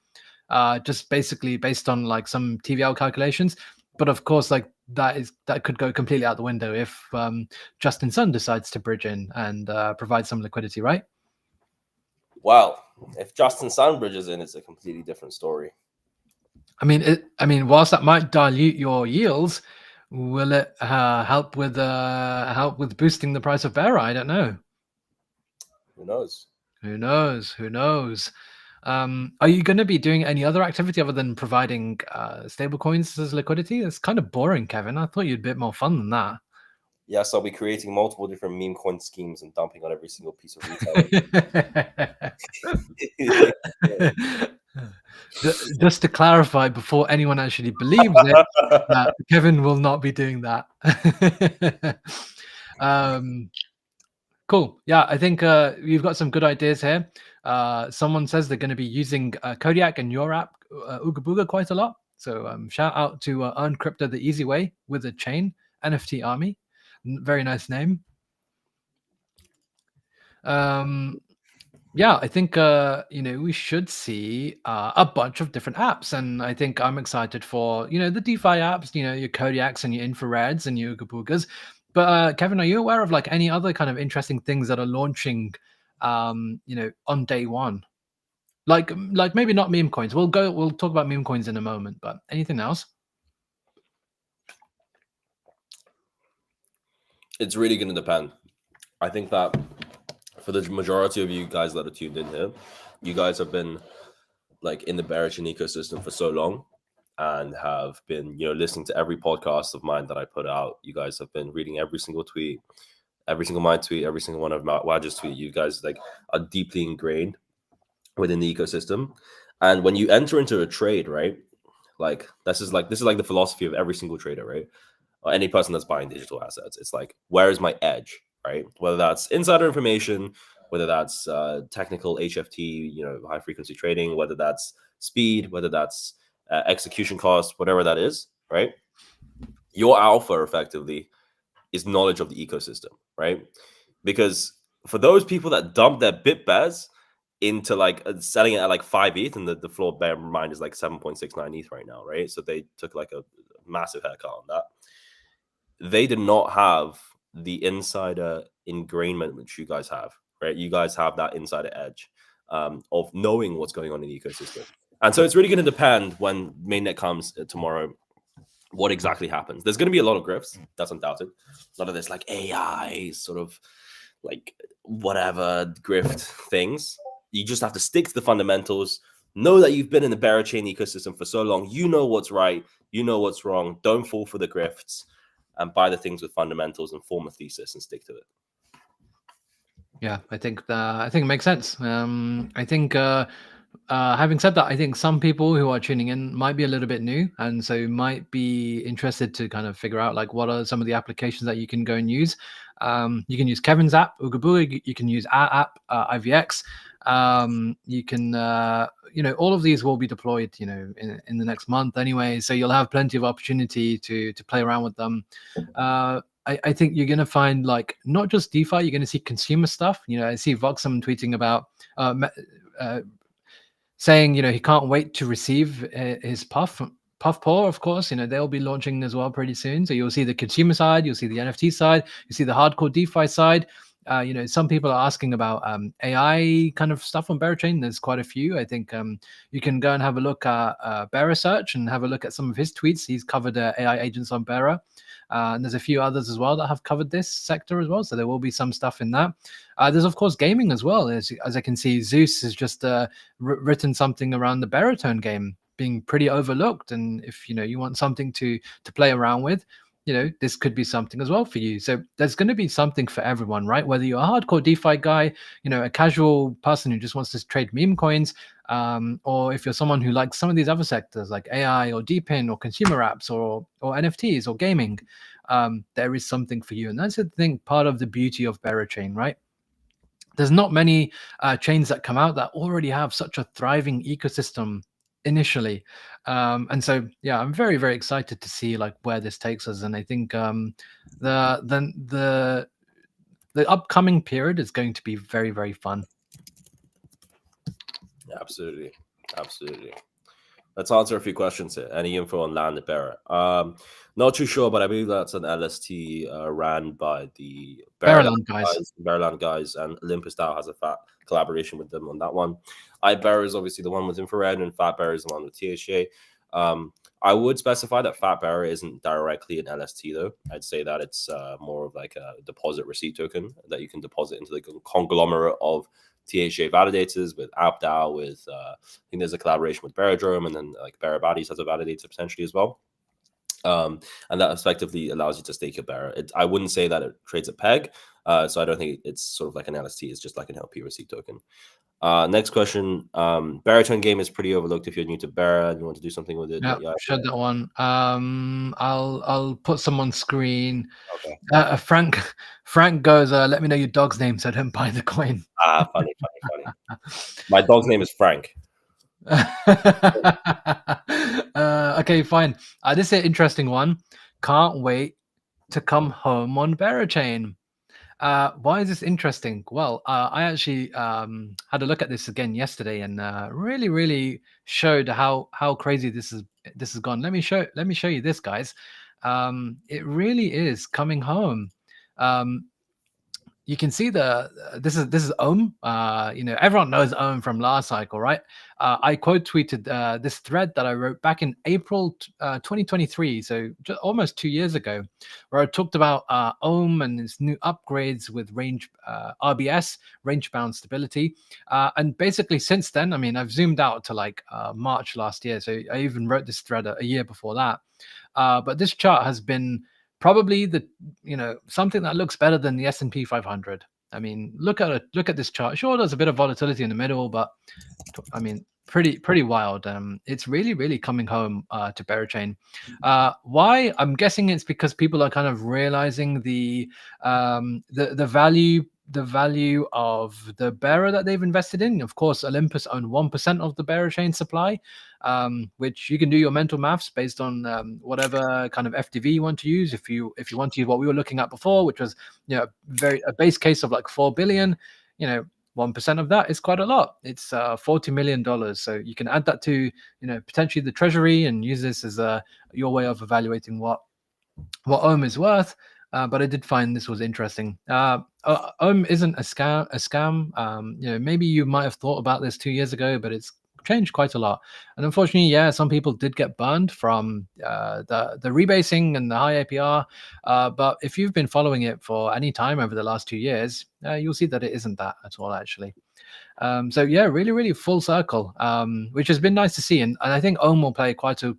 just basically based on like some TVL calculations. But of course, like that could go completely out the window if Justin Sun decides to bridge in and provide some liquidity, right? Well, if Justin Sun bridges in, it's a completely different story. I mean, whilst that might dilute your yields, will it help with boosting the price of Bear? I don't know. Who knows? Who knows? Who knows? Are you going to be doing any other activity other than providing stable coins as liquidity? It's kind of boring, Kevin. I thought you'd a bit more fun than that. Yes, I'll be creating multiple different meme coin schemes and dumping on every single piece of retail. Just to clarify, before anyone actually believes it, Kevin will not be doing that. Cool. Yeah, I think you've got some good ideas here. Someone says they're going to be using Kodiak and your app, Ooga Booga, quite a lot. So shout out to Earn Crypto the easy way with a chain, NFT Army. Very nice name. Yeah, I think you know, we should see a bunch of different apps, and I think I'm excited for, you know, the DeFi apps, you know, your Kodiaks and your Infrareds and your Ooga Boogas. But Kevin, are you aware of like any other kind of interesting things that are launching, you know, on day one? Like maybe not meme coins. We'll talk about meme coins in a moment, but anything else? It's really going to depend. I think that for the majority of you guys that are tuned in here, you guys have been like in the Berachain ecosystem for so long and have been, you know, listening to every podcast of mine that I put out. You guys have been reading every single tweet, every single my tweet, every single one of Waj's tweet. You guys like are deeply ingrained within the ecosystem. And when you enter into a trade, right? Like this is like the philosophy of every single trader, right? Or any person that's buying digital assets. It's like, where is my edge, right? Whether that's insider information, whether that's technical HFT, you know, high frequency trading, whether that's speed, whether that's execution cost, whatever that is, right? Your alpha effectively is knowledge of the ecosystem, right? Because for those people that dump their bit bears into like selling it at like 5 ETH, and the floor, bear in mind, is like 7.69 ETH right now, right? So they took like a massive haircut on that. They did not have the insider ingrainment which you guys have, right? You guys have that insider edge of knowing what's going on in the ecosystem. And so it's really going to depend when mainnet comes tomorrow, what exactly happens. There's going to be a lot of grifts, that's undoubted. A lot of this like AI sort of like whatever grift things. You just have to stick to the fundamentals. Know that you've been in the Berachain ecosystem for so long. You know what's right. You know what's wrong. Don't fall for the grifts, and buy the things with fundamentals and form a thesis and stick to it. Yeah, I think it makes sense. I think having said that, I think some people who are tuning in might be a little bit new, and so might be interested to kind of figure out like what are some of the applications that you can go and use. You can use Kevin's app, Ooga Booga. You can use our app, IVX. You can, you know, all of these will be deployed, you know, in the next month anyway. So you'll have plenty of opportunity to play around with them. I think you're going to find like not just DeFi, you're going to see consumer stuff. You know, I see Voxum tweeting about saying, you know, he can't wait to receive his Puff Paw, of course. You know, they'll be launching as well pretty soon. So you'll see the consumer side, you'll see the NFT side, you see the hardcore DeFi side. You know, some people are asking about AI kind of stuff on Berachain. There's quite a few. I think you can go and have a look at Berasearch and have a look at some of his tweets. He's covered AI agents on Bera. And there's a few others as well that have covered this sector as well. So there will be some stuff in that. There's of course gaming as well. As I can see, Zeus has just written something around the baritone game being pretty overlooked. And if you want something to play around with, this could be something as well for you. So there's going to be something for everyone, right? Whether you're a hardcore DeFi guy, a casual person who just wants to trade meme coins, or if you're someone who likes some of these other sectors like AI or DePIN or consumer apps or NFTs or gaming, there is something for you. And that's, I think, part of the beauty of Berachain, right? There's not many chains that come out that already have such a thriving ecosystem initially, and so yeah, I'm very, very excited to see like where this takes us. And I think the upcoming period is going to be very, very fun. Absolutely. Let's answer a few questions here. Any info on Land Bearer? Not too sure, but I believe that's an LST ran by the Berachain guys. Berachain guys, and Olympus DAO has a fat collaboration with them on that one. iBearer is obviously the one with infrared, and Fatbearer is the one with THA. I would specify that Fatbearer isn't directly an LST though. I'd say that it's more of like a deposit receipt token that you can deposit into the conglomerate of THA validators with AppDAO, with I think there's a collaboration with Berachain, and then like Berachain has a validator potentially as well. And that effectively allows you to stake your bearer. I wouldn't say that it trades a peg, so I don't think it's sort of like an LST. It's just like an LP receipt token. Next question. Baritone game is pretty overlooked if you're new to Bera and you want to do something with it. Yeah, showed that one. I'll put some on screen. Okay. Frank goes, let me know your dog's name so I don't buy the coin. Funny. My dog's name is Frank. Okay, fine. This is an interesting one. Can't wait to come home on Berachain. Why is this interesting? Well, I actually had a look at this again yesterday, and really, really showed how crazy this has gone. Let me show you this, guys. It really is coming home. You can see this is Ohm. Everyone knows Ohm from last cycle, right? I quote tweeted this thread that I wrote back in April 2023, so just almost 2 years ago, where I talked about Ohm and its new upgrades with range RBS, range bound stability, and basically since then, I mean, I've zoomed out to like March last year, so I even wrote this thread a year before that. But this chart has been probably something that looks better than the S&P 500. I mean, look at this chart. Sure, there's a bit of volatility in the middle, but I mean, pretty wild. It's really, really coming home to Berachain. Why? I'm guessing it's because people are kind of realizing the value of the bearer that they've invested in. Of course, Olympus own 1% of the Berachain supply, which you can do your mental maths based on whatever kind of FDV you want to use. If you want to use what we were looking at before, which was a base case of like 4 billion, 1% of that is quite a lot. It's $40 million. So you can add that to potentially the treasury and use this as your way of evaluating what Ohm is worth. But I did find this was interesting. Ohm isn't a scam. Maybe you might have thought about this 2 years ago, but it's changed quite a lot. And unfortunately, yeah, some people did get burned from the rebasing and the high APR. But if you've been following it for any time over the last 2 years, you'll see that it isn't that at all, actually. So yeah, really, really full circle, which has been nice to see. And I think Ohm will play quite a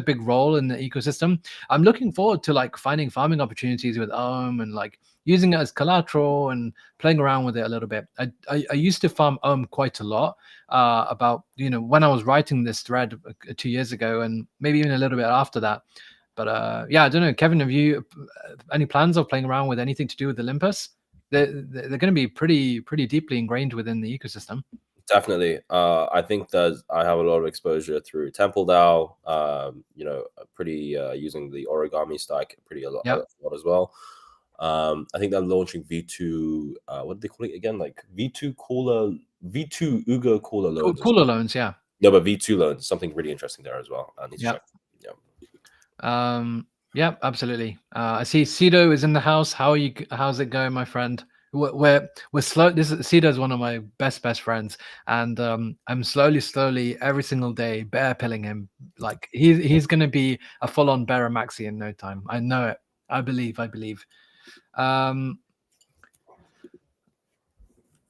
big role in the ecosystem. I'm looking forward to like finding farming opportunities with Ohm and like using it as collateral and playing around with it a little bit. I used to farm Ohm quite a lot about when I was writing this thread 2 years ago, and maybe even a little bit after that. But yeah, I don't know, Kevin, have you any plans of playing around with anything to do with Olympus? They're going to be pretty deeply ingrained within the ecosystem. Definitely. I think that I have a lot of exposure through Temple DAO, pretty using the origami stack a lot as well. I think they're launching V2, what do they call it again? Like V2 Uga Cooler loans. Cooler loans, yeah. No, but V2 loans, something really interesting there as well. I need to check. Yeah, absolutely. I see Cedo is in the house. How's it going, my friend? We're slow. Cedo is one of my best friends, and I'm slowly every single day bear pilling him. Like he's gonna be a full-on bearer maxi in no time. I know it. I believe.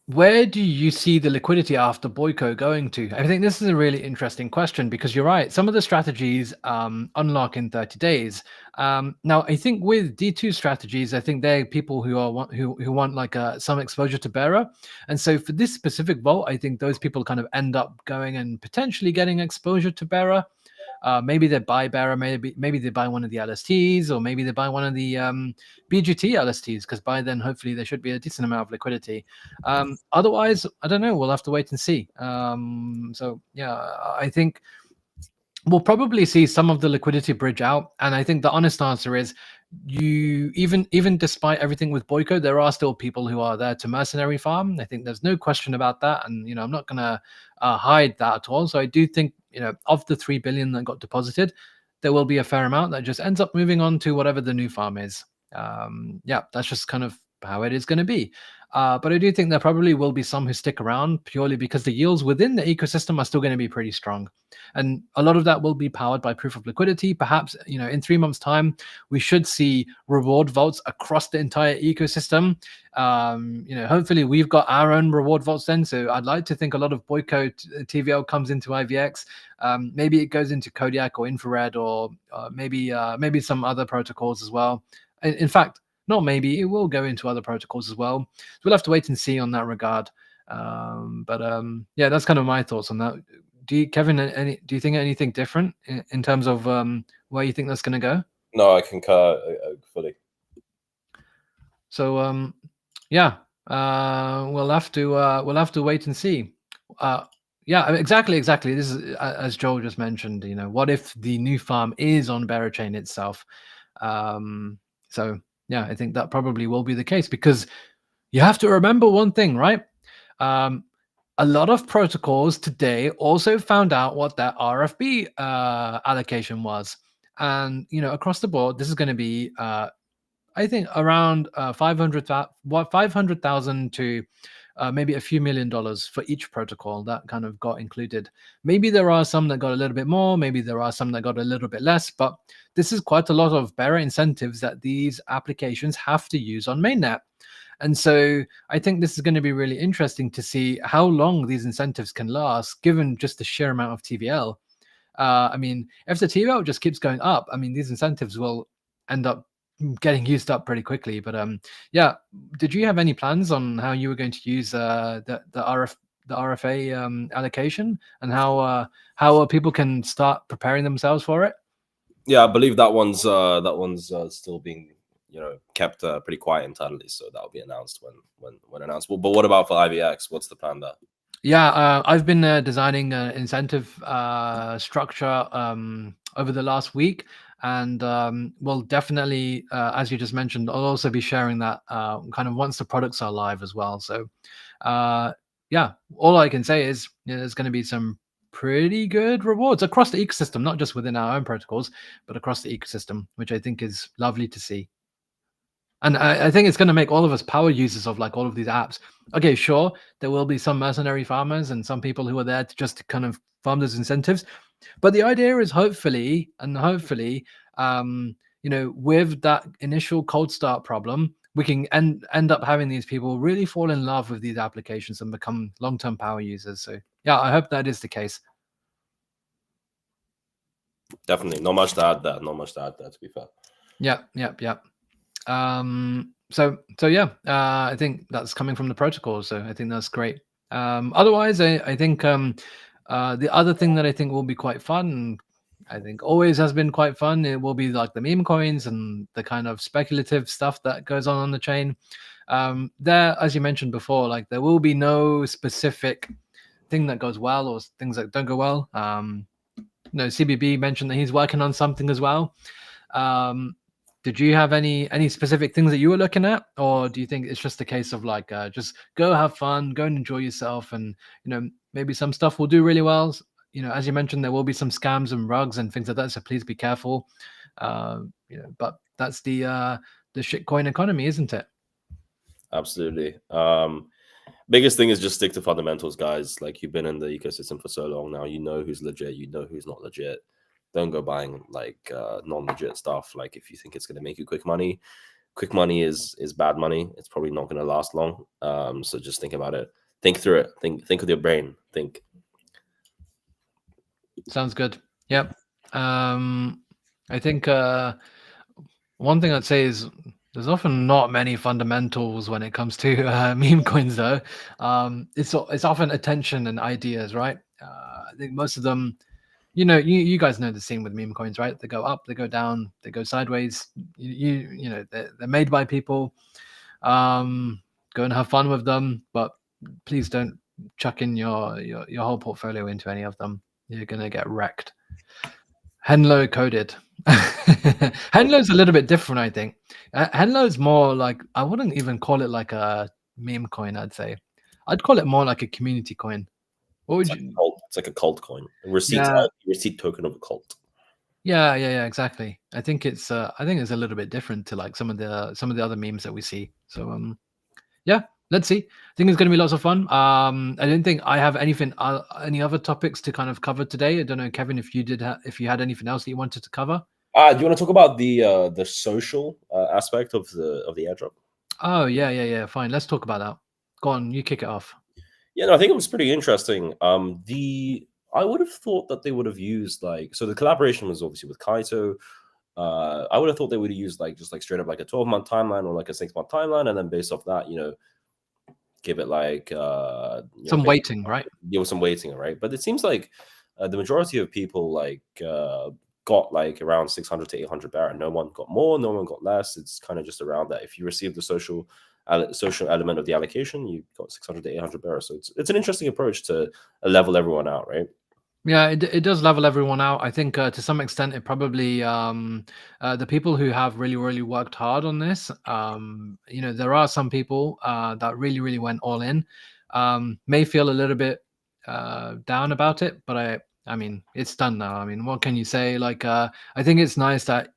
Where do you see the liquidity after Boyko going to? I think this is a really interesting question because you're right. Some of the strategies unlock in 30 days. Now, I think with D2 strategies, I think they're people who want like some exposure to bearer. And so for this specific vault, I think those people kind of end up going and potentially getting exposure to bearer. Maybe they buy Bearer, maybe they buy one of the LSTs, or maybe they buy one of the BGT LSTs, because by then hopefully there should be a decent amount of liquidity. Otherwise, I don't know. We'll have to wait and see. So yeah, I think we'll probably see some of the liquidity bridge out, and I think the honest answer is you even despite everything with Boyko, there are still people who are there to mercenary farm. I think there's no question about that, and I'm not gonna hide that at all. So I do think of the 3 billion that got deposited, there will be a fair amount that just ends up moving on to whatever the new farm is. Yeah, that's just kind of how it is going to be. But I do think there probably will be some who stick around purely because the yields within the ecosystem are still going to be pretty strong. And a lot of that will be powered by proof of liquidity. Perhaps, in 3 months' time, we should see reward vaults across the entire ecosystem. Hopefully we've got our own reward vaults then. So I'd like to think a lot of Boyko TVL comes into IVX. Maybe it goes into Kodiak or Infrared, or maybe some other protocols as well. In fact, not maybe, it will go into other protocols as well. So we'll have to wait and see on that regard. Yeah, that's kind of my thoughts on that. Kevin, do you think anything different in terms of where you think that's going to go? No, I concur fully. So yeah, we'll have to wait and see. Yeah, exactly. This is as Joel just mentioned. What if the new farm is on Berachain itself? So yeah, I think that probably will be the case, because you have to remember one thing, right? A lot of protocols today also found out what their RFB allocation was. And, across the board, this is going to be, I think, around 500,000 to maybe a few $1 million for each protocol that kind of got included. Maybe there are some that got a little bit more, maybe there are some that got a little bit less, but this is quite a lot of bearer incentives that these applications have to use on mainnet. And so I think this is going to be really interesting to see how long these incentives can last, given just the sheer amount of TVL. I mean, if the TVL just keeps going up, I mean, these incentives will end up getting used up pretty quickly. But yeah, did you have any plans on how you were going to use the RFA allocation, and how people can start preparing themselves for it? Yeah, I believe that one's still being kept pretty quiet internally, so that'll be announced when announced. But what about for IVX? What's the plan there? Yeah, I've been designing an incentive structure over the last week, and we'll definitely, as you just mentioned, I'll also be sharing that kind of once the products are live as well. So yeah, all I can say is there's going to be some pretty good rewards across the ecosystem, not just within our own protocols, but across the ecosystem, which I think is lovely to see. And I think it's going to make all of us power users of like all of these apps. Okay, sure, there will be some mercenary farmers and some people who are there to just kind of farm those incentives. But the idea is hopefully, with that initial cold start problem, we can end up having these people really fall in love with these applications and become long-term power users. So yeah, I hope that is the case. Definitely. Not much to add there. To be fair. Yeah. So yeah, I think that's coming from the protocol, so I think that's great. Otherwise, I think the other thing that I think will be quite fun, I think always has been quite fun, it will be like the meme coins and the kind of speculative stuff that goes on the chain. There, as you mentioned before, like there will be no specific thing that goes well or things that don't go well. CBB mentioned that he's working on something as well. Did you have any specific things that you were looking at, or do you think it's just a case of like just go have fun, go and enjoy yourself, and maybe some stuff will do really well? As you mentioned, there will be some scams and rugs and things like that, so please be careful. But that's the shitcoin economy, isn't it? Absolutely. Biggest thing is just stick to fundamentals, guys. Like, you've been in the ecosystem for so long now, you know who's legit, you know who's not legit. Don't go buying like non-legit stuff. Like if you think it's going to make you quick money is bad money. It's probably not going to last long. So just think about it. Think through it. Think with your brain. Think. Sounds good. Yep. I think one thing I'd say is there's often not many fundamentals when it comes to meme coins, though. It's often attention and ideas, right? I think most of them, you guys know the scene with meme coins, right? They go up, they go down, they go sideways. You know they're made by people. Go and have fun with them, but please don't chuck in your whole portfolio into any of them. You're gonna get wrecked. Henlo coded. Henlo's a little bit different, I think. Henlo's more like, I wouldn't even call it like a meme coin. I'd call it more like a community coin. What would you? It's like a cult coin. Receipt token of a cult. Yeah, exactly. I think it's a little bit different to like some of the other memes that we see. So yeah, let's see. I think it's going to be lots of fun. I didn't think I have any other topics to kind of cover today. I don't know, Kevin, if you if you had anything else that you wanted to cover. Do you want to talk about the social aspect of the airdrop? Oh yeah. Fine, let's talk about that. Go on, you kick it off. Yeah, no, I think it was pretty interesting. I would have thought that they would have used so the collaboration was obviously with Kaito. I would have thought they would have used just straight up like a 12-month timeline or like a 6-month timeline, and then based off that, give it some weighting, right? Give some weighting, right? But it seems like the majority of people got around 600 to 800 Berachain. No one got more, no one got less. It's kind of just around that. If you receive the social element of the allocation, you got 600 to 800 Berachain. So it's an interesting approach to level everyone out, right? Yeah, it does level everyone out. I think to some extent, it probably the people who have really worked hard on this. There are some people that really went all in. May feel a little bit down about it, but I mean, it's done now. I mean, what can you say? I think it's nice that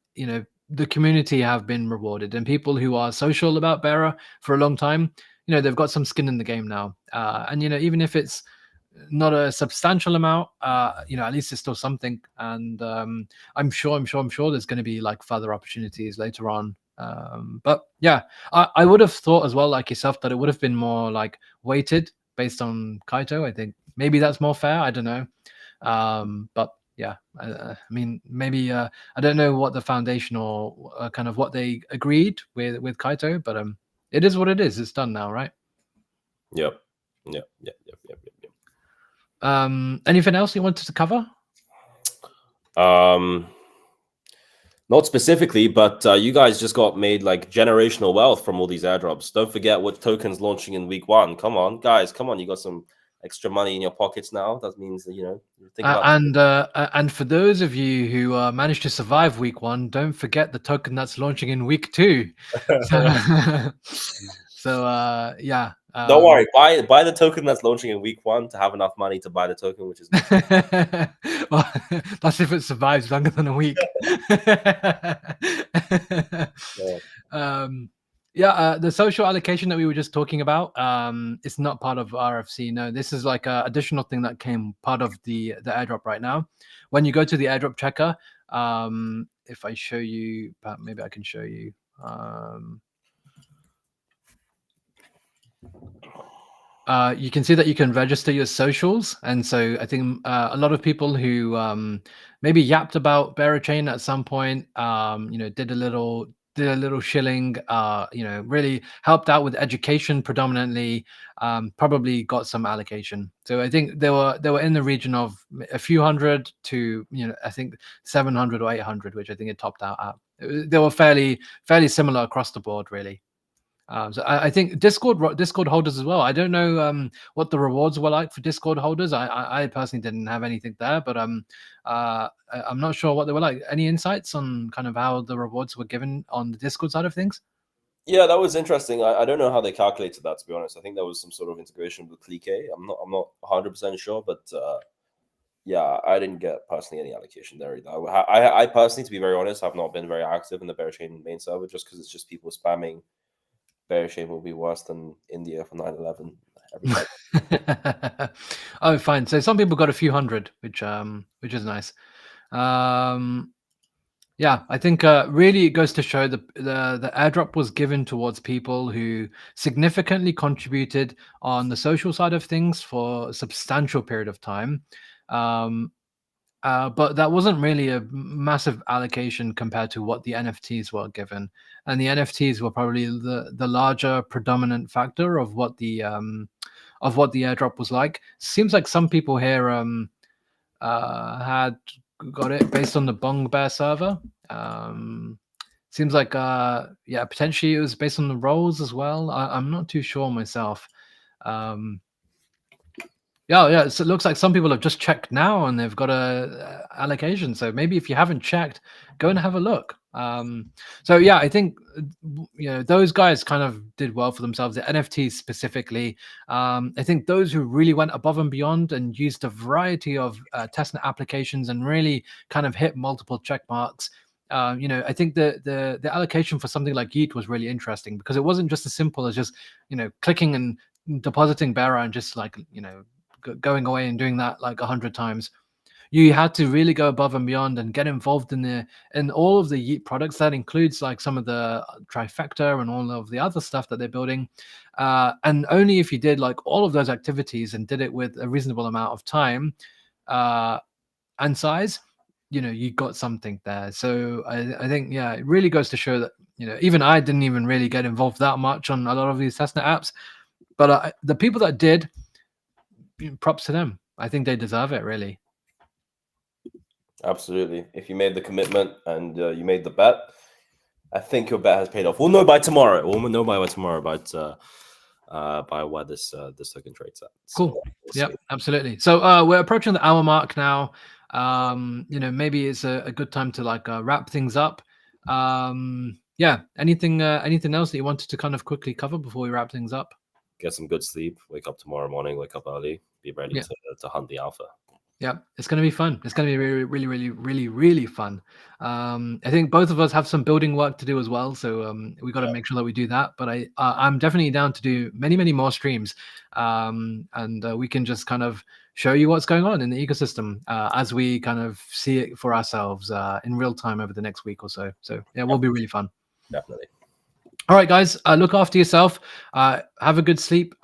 the community have been rewarded, and people who are social about Bera for a long time, they've got some skin in the game now. And even if it's not a substantial amount, at least it's still something. And I'm sure there's going to be further opportunities later on. But yeah, I would have thought as well, like yourself, that it would have been more weighted based on Kaito. I think maybe that's more fair. I don't know. But yeah, I mean, maybe I don't know what the foundation or kind of what they agreed with Kaito, but it is what it is. It's done now, right? Yep. Anything else you wanted to cover? Not specifically, but you guys just got made generational wealth from all these airdrops. Don't forget what tokens launching in week 1. Come on, guys. Come on. You got some extra money in your pockets now. That means that, think about and for those of you who managed to survive week 1, don't forget the token that's launching in week 2. So yeah. Don't worry, buy the token that's launching in week 1 to have enough money to buy the token, which is well, that's if it survives longer than a week. The social allocation that we were just talking about, it's not part of RFC. No, this is like an additional thing that came part of the airdrop right now. When you go to the airdrop checker, if I show you, maybe I can show you. You can see that you can register your socials, and so I think a lot of people who maybe yapped about Berachain at some point, did a little shilling, really helped out with education predominantly, probably got some allocation. So I think they were in the region of a few hundred to I think 700 or 800, which I think it topped out at. They were fairly similar across the board, really. So I think Discord holders as well. I don't know what the rewards were like for Discord holders. I personally didn't have anything there, but I'm not sure what they were like. Any insights on kind of how the rewards were given on the Discord side of things? Yeah, that was interesting. I don't know how they calculated that, to be honest. I think that was some sort of integration with Clique. I'm not 100% sure, but yeah, I didn't get personally any allocation there either. I personally, to be very honest, have not been very active in the Berachain main server just because it's just people spamming. Berachain will be worse than India for 9/11. Oh, fine. So some people got a few hundred, which is nice. Yeah, I think really it goes to show the airdrop was given towards people who significantly contributed on the social side of things for a substantial period of time. But that wasn't really a massive allocation compared to what the NFTs were given, and the NFTs were probably the larger predominant factor of what the airdrop was like. Seems like some people here had got it based on the Bong Bear server. Seems like yeah, potentially it was based on the roles as well. I'm not too sure myself. Yeah. So it looks like some people have just checked now and they've got a allocation. So maybe if you haven't checked, go and have a look. So yeah, I think those guys kind of did well for themselves. The NFTs specifically, I think those who really went above and beyond and used a variety of testnet applications and really kind of hit multiple check marks. I think the allocation for something like Yeet was really interesting because it wasn't just as simple as just clicking and depositing Bera and just like going away and doing that like 100 times. You had to really go above and beyond and get involved in all of the Yeet products. That includes like some of the trifecta and all of the other stuff that they're building. And only if you did like all of those activities and did it with a reasonable amount of time and size, you got something there. So I think, yeah, it really goes to show that, even I didn't even really get involved that much on a lot of these testnet apps, but the people that did, props to them. I think they deserve it, really. Absolutely. If you made the commitment and you made the bet, I think your bet has paid off. We'll know by tomorrow. We'll know by tomorrow by where this token trades at. So cool. We'll absolutely. So we're approaching the hour mark now. Maybe it's a good time to like wrap things up. Yeah. Anything else that you wanted to kind of quickly cover before we wrap things up? Get some good sleep. Wake up tomorrow morning. Wake up early. Be ready to hunt the alpha. Yeah, it's going to be fun. It's going to be really, really, really, really, really fun. I think both of us have some building work to do as well, so we got to make sure that we do that. But I'm definitely down to do many, many more streams, and we can just kind of show you what's going on in the ecosystem as we kind of see it for ourselves in real time over the next week or so. So yeah, it will be really fun. Definitely. All right, guys, look after yourself. Have a good sleep.